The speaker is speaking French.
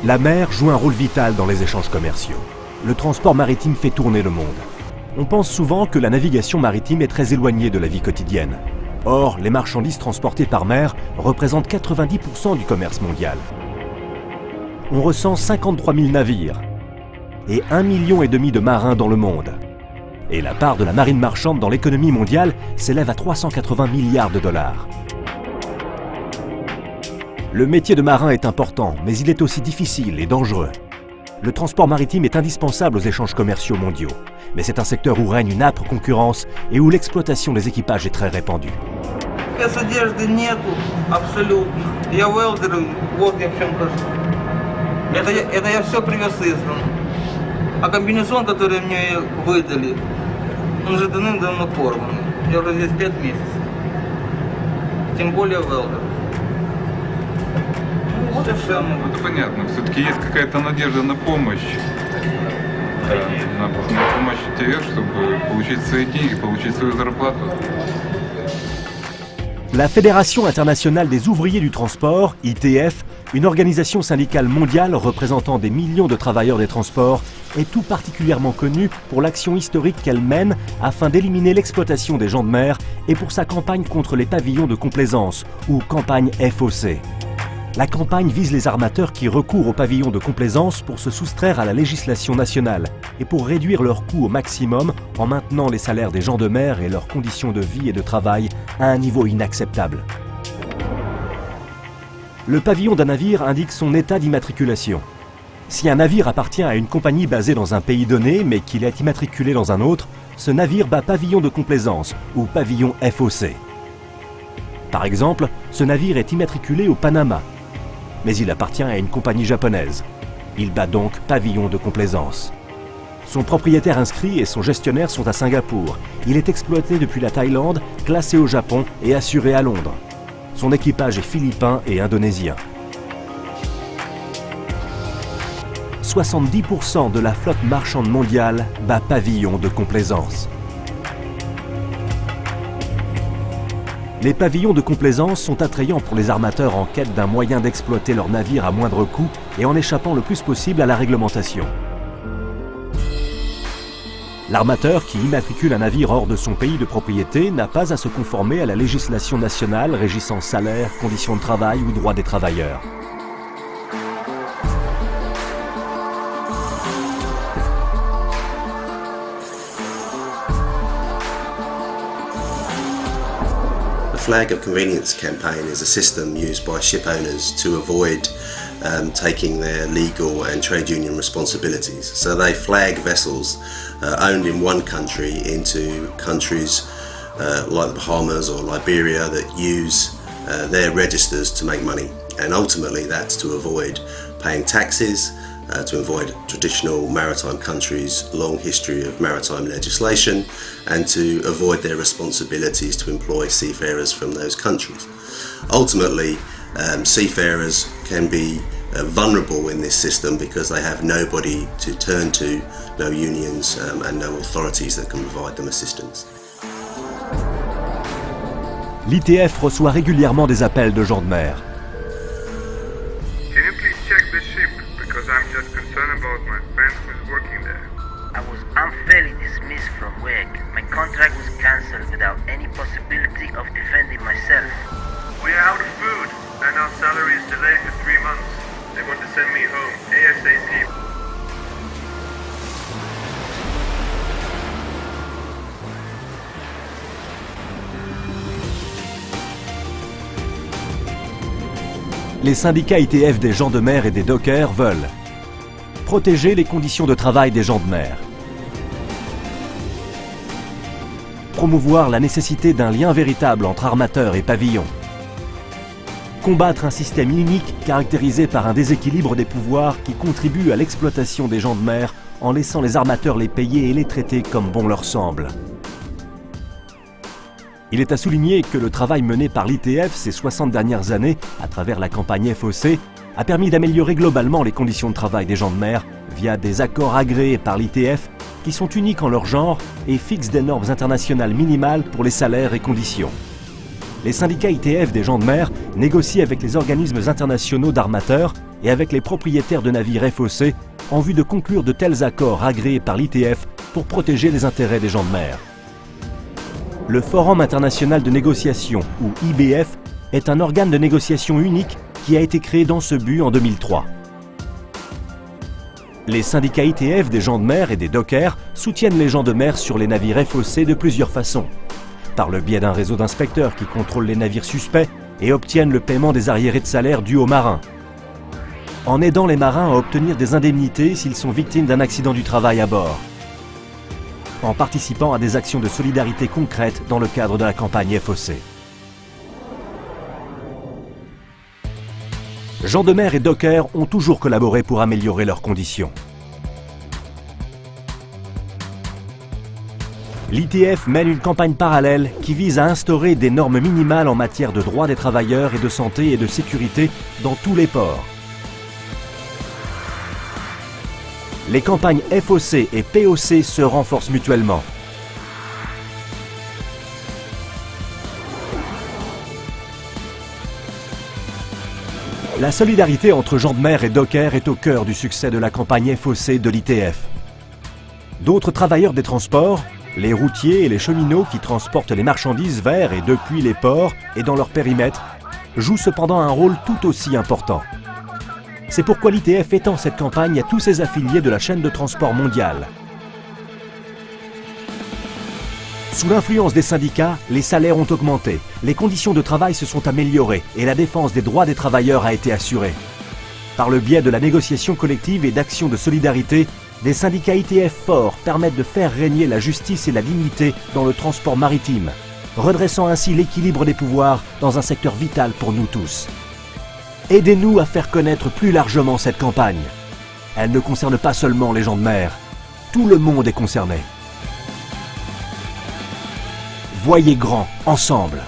La mer joue un rôle vital dans les échanges commerciaux. Le transport maritime fait tourner le monde. On pense souvent que la navigation maritime est très éloignée de la vie quotidienne. Or, les marchandises transportées par mer représentent 90% du commerce mondial. On recense 53 000 navires et 1,5 million de marins dans le monde. Et la part de la marine marchande dans l'économie mondiale s'élève à 380 milliards de dollars. Le métier de marin est important, mais il est aussi difficile et dangereux. Le transport maritime est indispensable aux échanges commerciaux mondiaux, mais c'est un secteur où règne une âpre concurrence et où l'exploitation des équipages est très répandue. Без одежды нету, абсолютно. Я велдер, вот я в чем хожу. Это я все привез издан. А комбинезон, который мне выдали, он уже давным-давно порванный. Я уже здесь 5 месяцев. Тем более велдер. Вот и все. Это понятно. Все-таки есть какая-то надежда на помощь. На помощь ИТФ, чтобы получить свои деньги, получить свою зарплату. La Fédération internationale des ouvriers du transport, ITF, une organisation syndicale mondiale représentant des millions de travailleurs des transports, est tout particulièrement connue pour l'action historique qu'elle mène afin d'éliminer l'exploitation des gens de mer et pour sa campagne contre les pavillons de complaisance, ou campagne FOC. La campagne vise les armateurs qui recourent aux pavillons de complaisance pour se soustraire à la législation nationale et pour réduire leurs coûts au maximum en maintenant les salaires des gens de mer et leurs conditions de vie et de travail à un niveau inacceptable. Le pavillon d'un navire indique son état d'immatriculation. Si un navire appartient à une compagnie basée dans un pays donné mais qu'il est immatriculé dans un autre, ce navire bat pavillon de complaisance ou pavillon FOC. Par exemple, ce navire est immatriculé au Panama, mais il appartient à une compagnie japonaise. Il bat donc pavillon de complaisance. Son propriétaire inscrit et son gestionnaire sont à Singapour. Il est exploité depuis la Thaïlande, classé au Japon et assuré à Londres. Son équipage est philippin et indonésien. 70% de la flotte marchande mondiale bat pavillon de complaisance. Les pavillons de complaisance sont attrayants pour les armateurs en quête d'un moyen d'exploiter leur navire à moindre coût et en échappant le plus possible à la réglementation. L'armateur qui immatricule un navire hors de son pays de propriété n'a pas à se conformer à la législation nationale régissant salaire, conditions de travail ou droits des travailleurs. The Flag of Convenience campaign is a system used by ship owners to avoid taking their legal and trade union responsibilities. So they flag vessels owned in one country into countries like the Bahamas or Liberia that use their registers to make money. And ultimately that's to avoid paying taxes, to avoid traditional maritime countries' long history of maritime legislation, and to avoid their responsibilities to employ seafarers from those countries. Ultimately, seafarers can be vulnerable in this system because they have nobody to turn to, no unions and no authorities that can provide them assistance. L'ITF reçoit régulièrement des appels de gens de mer. Can you please check the ship? Because I'm just concerned about my friend who's working there. I was unfairly dismissed from work. My contract was cancelled without any possibility of defending myself. We are out of food, and our salary is delayed for 3 months. They want to send me home ASAP. Les syndicats ITF des gens de mer et des dockers veulent protéger les conditions de travail des gens de mer, promouvoir la nécessité d'un lien véritable entre armateurs et pavillons, combattre un système inique caractérisé par un déséquilibre des pouvoirs qui contribue à l'exploitation des gens de mer en laissant les armateurs les payer et les traiter comme bon leur semble. Il est à souligner que le travail mené par l'ITF ces 60 dernières années, à travers la campagne FOC, a permis d'améliorer globalement les conditions de travail des gens de mer via des accords agréés par l'ITF qui sont uniques en leur genre et fixent des normes internationales minimales pour les salaires et conditions. Les syndicats ITF des gens de mer négocient avec les organismes internationaux d'armateurs et avec les propriétaires de navires FOC en vue de conclure de tels accords agréés par l'ITF pour protéger les intérêts des gens de mer. Le Forum international de négociation, ou IBF, est un organe de négociation unique qui a été créé dans ce but en 2003. Les syndicats ITF des gens de mer et des dockers soutiennent les gens de mer sur les navires FOC de plusieurs façons. Par le biais d'un réseau d'inspecteurs qui contrôlent les navires suspects et obtiennent le paiement des arriérés de salaire dus aux marins. En aidant les marins à obtenir des indemnités s'ils sont victimes d'un accident du travail à bord. En participant à des actions de solidarité concrètes dans le cadre de la campagne FOC. Gens de mer et dockers ont toujours collaboré pour améliorer leurs conditions. L'ITF mène une campagne parallèle qui vise à instaurer des normes minimales en matière de droits des travailleurs et de santé et de sécurité dans tous les ports. Les campagnes FOC et POC se renforcent mutuellement. La solidarité entre gens de mer et dockers est au cœur du succès de la campagne FOC de l'ITF. D'autres travailleurs des transports, les routiers et les cheminots qui transportent les marchandises vers et depuis les ports et dans leur périmètre, jouent cependant un rôle tout aussi important. C'est pourquoi l'ITF étend cette campagne à tous ses affiliés de la chaîne de transport mondiale. Sous l'influence des syndicats, les salaires ont augmenté, les conditions de travail se sont améliorées et la défense des droits des travailleurs a été assurée. Par le biais de la négociation collective et d'actions de solidarité, des syndicats ITF forts permettent de faire régner la justice et la dignité dans le transport maritime, redressant ainsi l'équilibre des pouvoirs dans un secteur vital pour nous tous. Aidez-nous à faire connaître plus largement cette campagne. Elle ne concerne pas seulement les gens de mer, tout le monde est concerné. Voyez grand, ensemble.